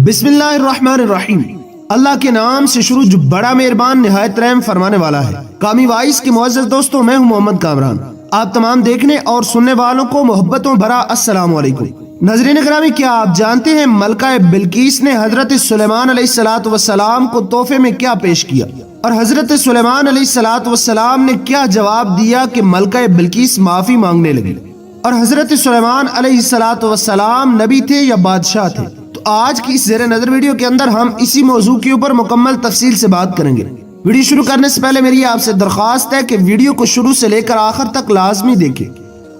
बिस्मिल्लाहिर्रहमानिर्रहीम। अल्लाह के नाम से शुरू जो बड़ा मेहरबान निहायत रहम फरमाने वाला है। कामी वाइस के मुअज़्ज़ज़ दोस्तों, मैं हूं मोहम्मद कामरान। आप तमाम देखने और सुनने वालों को मोहब्बतों भरा अस्सलाम वालेकुम। नाज़रीन किरामी, क्या आप जानते हैं मलका बिल्कीस ने हजरत सुलेमान अलैहिस्सलातु वस्सलाम को तोहफे में क्या पेश किया, और हजरत सुलेमान अलैहिस्सलातु वस्सलाम ने क्या जवाब दिया कि मलका बिल्कीस माफी मांगने लगी। और हजरत सुलेमान अलैहिस्सलातु वस्सलाम नबी थे या बादशाह थे? तो आज की इस ज़ेरे नज़र वीडियो के अंदर हम इसी मौजू के ऊपर मुकम्मल तफसील से बात करेंगे। वीडियो शुरू करने से पहले मेरी आपसे दरख्वास्त है कि वीडियो को शुरू से लेकर आखिर तक लाजमी देखें,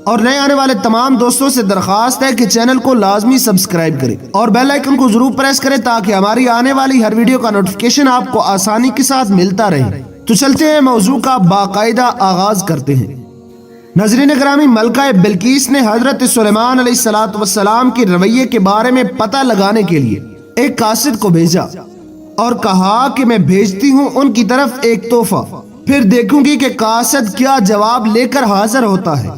और नए आने वाले तमाम दोस्तों से दरख्वास्त है कि चैनल को लाजमी सब्सक्राइब करें और बेल आइकन को जरूर प्रेस करें ताकि हमारी आने वाली हर वीडियो का नोटिफिकेशन आपको आसानी के साथ मिलता रहे। तो चलते हैं मौजू का बाकायदा आगाज करते हैं। नाज़रीन किरामी, मलका बिल्कीस ने हजरत सुलेमान अलैहिस्सलातु वस्सलाम के रवैये के बारे में पता लगाने के लिए एक कासिद को भेजा और कहा कि मैं भेजती हूँ उनकी तरफ एक तोहफा, फिर देखूंगी कि कासिद क्या जवाब लेकर हाजिर होता है।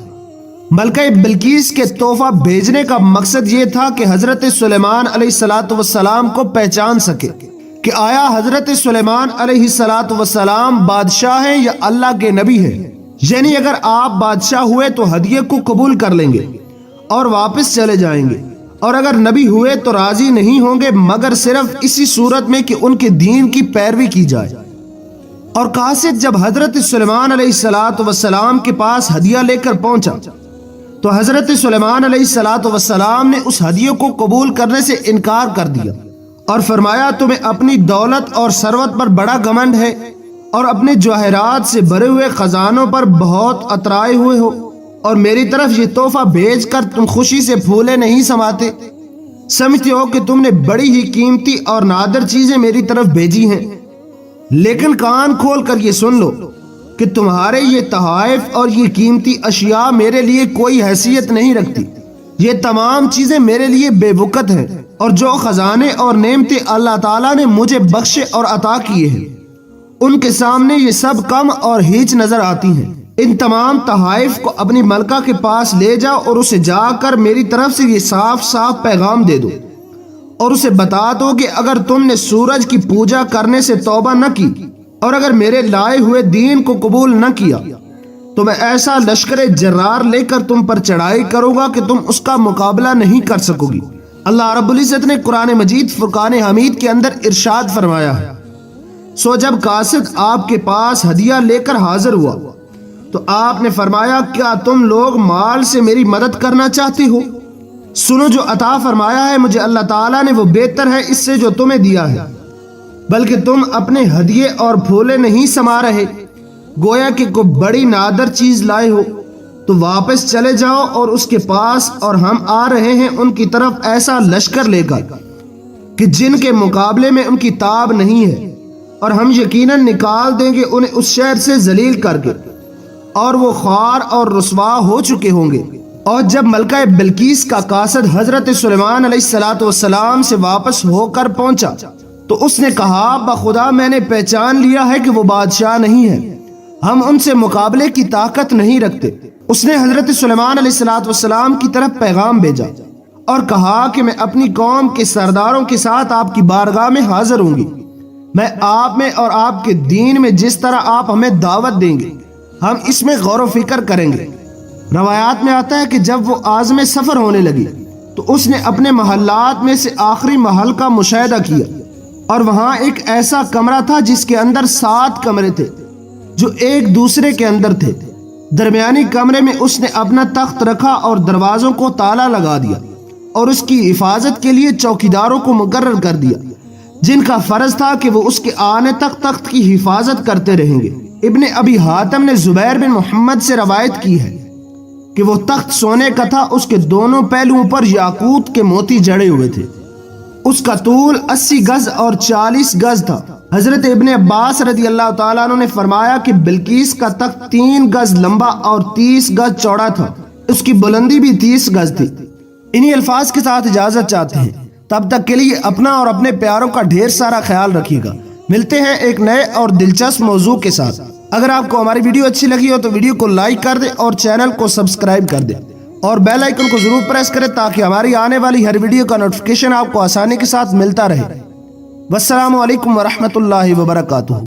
मलका बिल्कीस के तोहफा भेजने का मकसद ये था कि हजरत सुलेमान अलैहिस्सलातु वस्सलाम को पहचान सके कि आया हजरत सुलेमान अलैहिस्सलातु वस्सलाम बादशाह हैं या अल्लाह के नबी हैं। यानी अगर आप बादशाह हुए तो हदिये को कबूल कर लेंगे और वापस चले जाएंगे, और अगर नबी हुए तो राजी नहीं होंगे मगर सिर्फ इसी सूरत में कि उनके दीन की पैरवी की जाए। और कासिद जब हजरत सुलेमान अलैहिस्सलातु वस्सलाम के पास हदिया लेकर पहुंचा तो हजरत सुलेमान अलैहिस्सलातु वस्सलाम ने उस हदिये को कबूल करने से इनकार कर दिया और फरमाया, तुम्हें अपनी दौलत और सरवत पर बड़ा घमंड है और अपने जवाहरात से भरे हुए खजानों पर बहुत अतराए हुए हो, और मेरी तरफ ये तोहफा भेज कर तुम खुशी से फूले नहीं समाते। समझते हो कि तुमने बड़ी ही कीमती और नादर चीजें मेरी तरफ भेजी हैं, लेकिन कान खोल कर ये सुन लो कि तुम्हारे ये तहाइफ और ये कीमती अशिया मेरे लिए कोई हैसियत नहीं रखती। ये तमाम चीजें मेरे लिए बेवकत हैं, और जो खजाने और नेमतें अल्लाह ताला ने मुझे बख्शे और अता किए हैं उनके सामने ये सब कम और हीच नजर आती हैं। इन तमाम तहाइफ को अपनी मलका के पास ले जाओ और उसे जाकर मेरी तरफ से ये साफ साफ पैगाम दे दो, और उसे बता दो कि अगर तुमने सूरज की पूजा करने से तौबा न की और अगर मेरे लाए हुए दीन को कबूल न किया तो मैं ऐसा लश्कर जर्रार लेकर तुम पर चढ़ाई करूंगा कि तुम उसका मुकाबला नहीं कर सकोगी। अल्लाह रब्बुल इज्जत ने कुरान मजीद फुरकान हमीद के अंदर इरशाद फरमाया है, सो जब कासिद आपके पास हदिया लेकर हाजिर हुआ तो आपने फरमाया, क्या तुम लोग माल से मेरी मदद करना चाहते हो? सुनो, जो अता फरमाया है मुझे अल्लाह ताला ने वो बेहतर है इससे जो तुम्हें दिया है, बल्कि तुम अपने हदिये और फूले नहीं समा रहे, गोया कि कोई बड़ी नादर चीज लाए हो। तो वापस चले जाओ और उसके पास, और हम आ रहे हैं उनकी तरफ ऐसा लश्कर लेकर कि जिनके मुकाबले में उनकी ताब नहीं है, और हम यकीनन निकाल देंगे उन्हें उस शहर से जलील करके, और वो ख्वार और रुसवा हो चुके होंगे। और जब मलका बिल्कीस का कासिद हजरत सुलेमान अलैहिस्सलातु वस्सलाम से वापस होकर पहुंचा तो उसने कहा, बखुदा मैंने पहचान लिया है कि वो बादशाह नहीं है, हम उनसे मुकाबले की ताकत नहीं रखते। उसने हजरत सुलेमान अलैहिस्सलातु वस्सलाम की तरफ पैगाम भेजा और कहा कि मैं अपनी कौम के सरदारों के साथ आपकी बारगाह में हाजिर होंगी। मैं आप में और आपके दीन में जिस तरह आप हमें दावत देंगे हम इसमें गौर व फिक्र करेंगे। रवायात में आता है कि जब वो आज़म सफर होने लगी तो उसने अपने महल्लात में से आखिरी महल का मुशाहिदा किया, और वहां एक ऐसा कमरा था जिसके अंदर 7 कमरे थे जो एक दूसरे के अंदर थे। दरमियानी कमरे में उसने अपना तख्त रखा और दरवाजों को ताला लगा दिया, और उसकी हिफाजत के लिए चौकीदारों को मुकर्रर कर दिया जिनका फर्ज था कि वो उसके आने तक तख्त की हिफाजत करते रहेंगे। इब्ने अबी हातिम ने जुबैर बिन मोहम्मद से रवायत की है कि वो तख्त सोने का था, उसके दोनों पहलुओं पर याकूत के मोती जड़े हुए थे। उसका तूल 80 गज और 40 गज था। हजरत इब्ने अब्बास रदी अल्लाह ताला अन्हु ने फरमाया कि बिल्कीस का तख्त 3 गज लंबा और 30 गज चौड़ा था, उसकी बुलंदी भी 30 गज थी। इन्हीं अल्फाज के साथ इजाजत चाहते हैं, तब तक के लिए अपना और अपने प्यारों का ढेर सारा ख्याल रखिएगा। मिलते हैं एक नए और दिलचस्प मौजू के साथ। अगर आपको हमारी वीडियो अच्छी लगी हो तो वीडियो को लाइक कर दे और चैनल को सब्सक्राइब कर दे, اور بیل آئیکن کو ضرور پریس کریں تاکہ ہماری آنے والی ہر ویڈیو کا نوٹیفیکیشن آپ کو آسانی کے ساتھ ملتا رہے۔ والسلام علیکم ورحمۃ اللہ وبرکاتہ۔